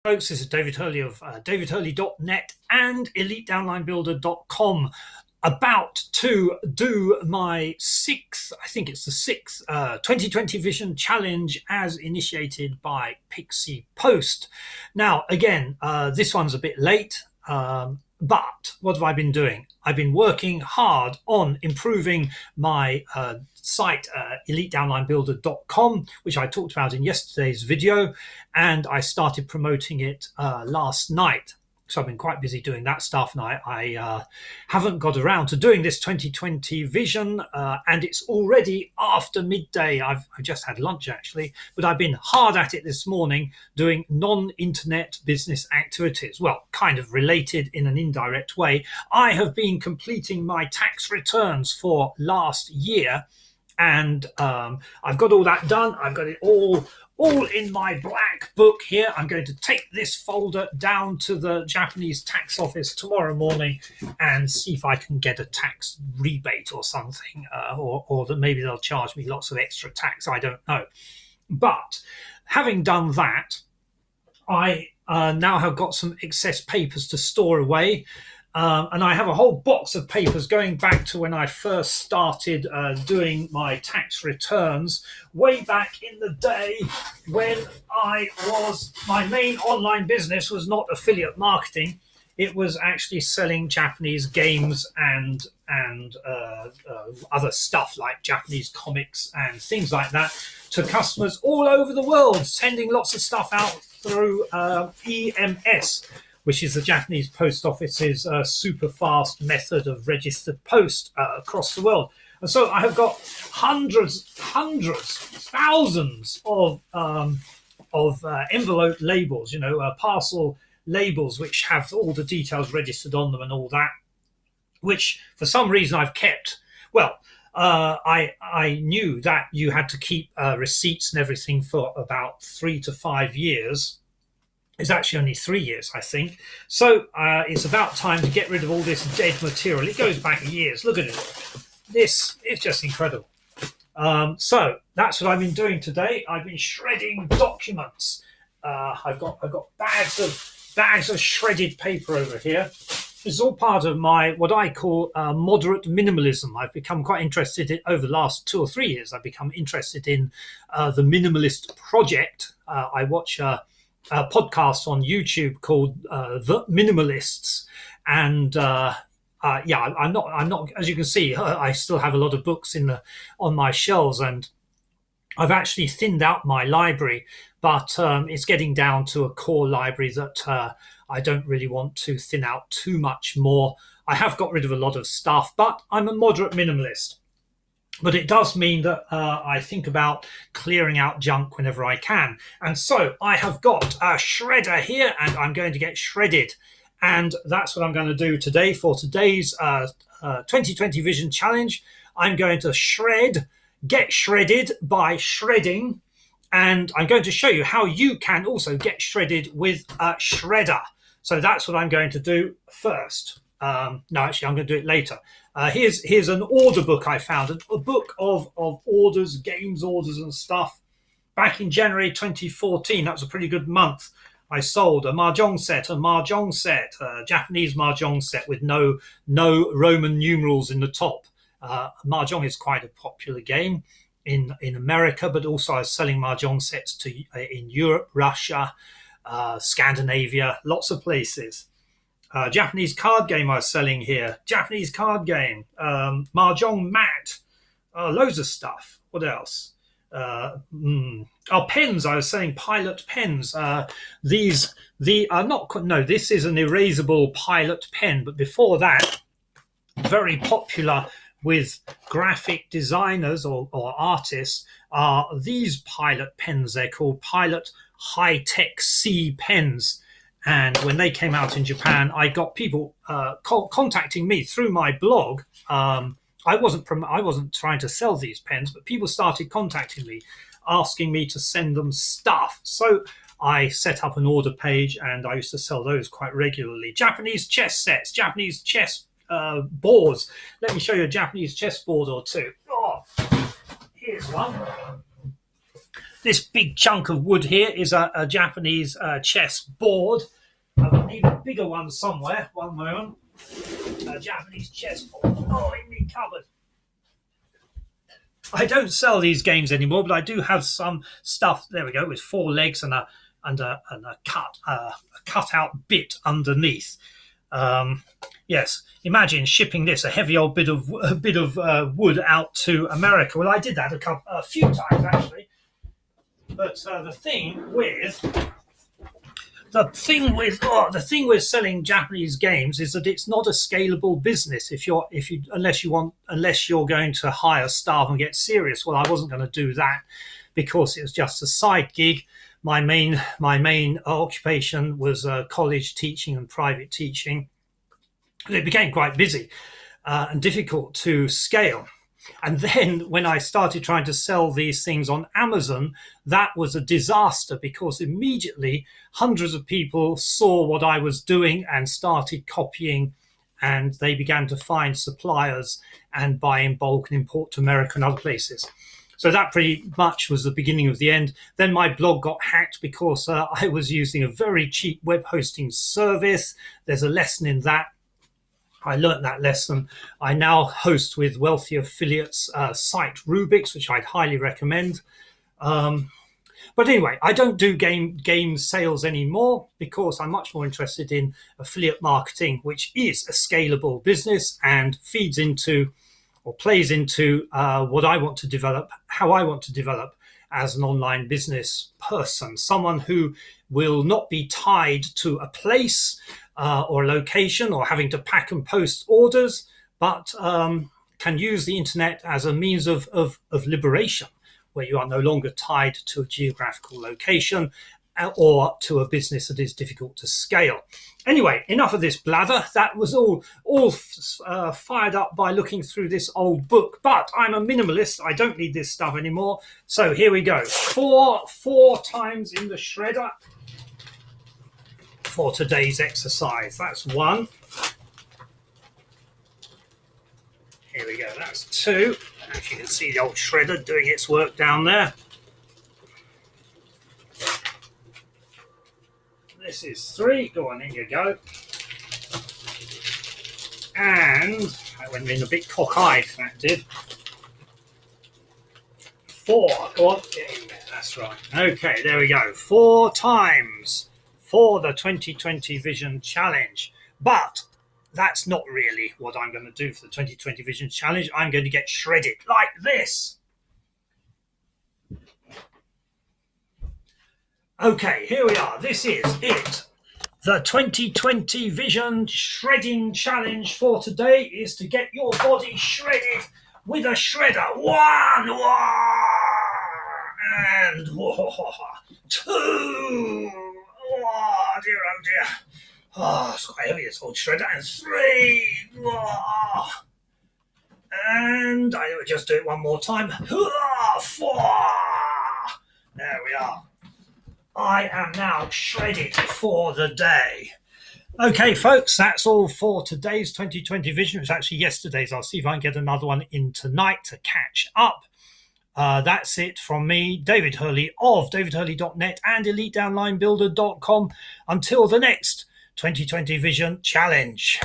Folks, this is David Hurley of davidhurley.net and elitedownlinebuilder.com, about to do my sixth, I think it's the sixth 2020 Vision Challenge as initiated by Pixie Post. Now, again, this one's a bit late, but what have I been doing? I've been working hard on improving my site, elitedownlinebuilder.com, which I talked about in yesterday's video, and I started promoting it last night. So I've been quite busy doing that stuff, and I haven't got around to doing this 2020 vision, and it's already after midday. I just had lunch, actually, but I've been hard at it this morning doing non-internet business activities. Well, kind of related in an indirect way. I have been completing my tax returns for last year, and I've got all that done. I've got it all in my black book here. I'm going to take this folder down to the Japanese tax office tomorrow morning and see if I can get a tax rebate or something, or that maybe they'll charge me lots of extra tax. I don't know. But having done that, I now have got some excess papers to store away. And I have a whole box of papers going back to when I first started doing my tax returns, way back in the day when my main online business was not affiliate marketing. It was actually selling Japanese games and other stuff like Japanese comics and things like that to customers all over the world, sending lots of stuff out through EMS, which is the Japanese post office's super fast method of registered post across the world. And so I have got hundreds, thousands of envelope labels, parcel labels, which have all the details registered on them and all that, which for some reason I've kept. Well, I knew that you had to keep receipts and everything for about 3 to 5 years. It's actually only 3 years, I think. So it's about time to get rid of all this dead material. It goes back years. Look at it. This is just incredible. So that's what I've been doing today. I've been shredding documents. I've got bags of shredded paper over here. This is all part of my what I call moderate minimalism. I've become quite interested in, over the last 2 or 3 years, I've become interested in the minimalist project. I watch a podcast on YouTube called The Minimalists, and I'm not, as you can see, I still have a lot of books on my shelves, and I've actually thinned out my library, but it's getting down to a core library that I don't really want to thin out too much more. I have got rid of a lot of stuff, but I'm a moderate minimalist. But it does mean that I think about clearing out junk whenever I can. And so I have got a shredder here, and I'm going to get shredded. And that's what I'm going to do today for today's 2020 Vision Challenge. I'm going to get shredded by shredding. And I'm going to show you how you can also get shredded with a shredder. So that's what I'm going to do first. No, actually, I'm going to do it later. Here's an order book I found, a book of orders, games orders and stuff. Back in January 2014, that was a pretty good month. I sold a Mahjong set, a Japanese Mahjong set with no Roman numerals in the top. Mahjong is quite a popular game in America, but also I was selling Mahjong sets in Europe, Russia, Scandinavia, lots of places. Japanese card game I was selling here. Japanese card game. Mahjong mat. Loads of stuff. What else? Pens. I was selling Pilot pens. This is an erasable Pilot pen. But before that, very popular with graphic designers or artists are these Pilot pens. They're called Pilot High-Tech C pens. And when they came out in Japan, I got people contacting me through my blog. I wasn't trying to sell these pens, but people started contacting me, asking me to send them stuff. So I set up an order page, and I used to sell those quite regularly. Japanese chess sets, Japanese chess boards. Let me show you a Japanese chess board or two. Oh, here's one. This big chunk of wood here is a Japanese chess board. I've got an even bigger one somewhere. One moment. A Japanese chess board. Oh, in the cupboard. I don't sell these games anymore, but I do have some stuff. There we go, with 4 legs and a cutout bit underneath. Yes, imagine shipping this, a heavy old bit of wood, out to America. Well, I did that a few times actually. But the thing with selling Japanese games is that it's not a scalable business. Unless you're going to hire staff and get serious. Well, I wasn't going to do that because it was just a side gig. My main occupation was college teaching and private teaching. And it became quite busy and difficult to scale. And then when I started trying to sell these things on Amazon, that was a disaster because immediately hundreds of people saw what I was doing and started copying, and they began to find suppliers and buy in bulk and import to America and other places. So that pretty much was the beginning of the end. Then my blog got hacked because I was using a very cheap web hosting service. There's a lesson in that. I learned that lesson. I now host with wealthy affiliates site Rubik's, which I'd highly recommend. But anyway, I don't do game sales anymore because I'm much more interested in affiliate marketing, which is a scalable business and feeds into or plays into what I want to develop, how I want to develop as an online business person, someone who will not be tied to a place or a location or having to pack and post orders, but can use the internet as a means of liberation, where you are no longer tied to a geographical location or to a business that is difficult to scale. Anyway, enough of this blather. That was all fired up by looking through this old book. But I'm a minimalist. I don't need this stuff anymore. So here we go. Four times in the shredder for today's exercise. That's 1. Here we go. That's 2. If you can see the old shredder doing its work down there. This is 3. Go on, in you go. And that went in a bit cockeyed, that did. 4. Go on, get in there. That's right. Okay, there we go. 4 times for the 2020 Vision Challenge. But that's not really what I'm going to do for the 2020 Vision Challenge. I'm going to get shredded like this. Okay, here we are. This is it. The 2020 Vision Shredding Challenge for today is to get your body shredded with a shredder. 1, and 2. Oh dear, oh dear. Oh, it's quite heavy, this old shredder. And 3. And I will just do it one more time. 4. There we are. I am now shredded for the day. Okay, folks, that's all for today's 2020 Vision. It was actually yesterday's. I'll see if I can get another one in tonight to catch up. That's it from me, David Hurley of davidhurley.net and elitedownlinebuilder.com. Until the next 2020 Vision Challenge.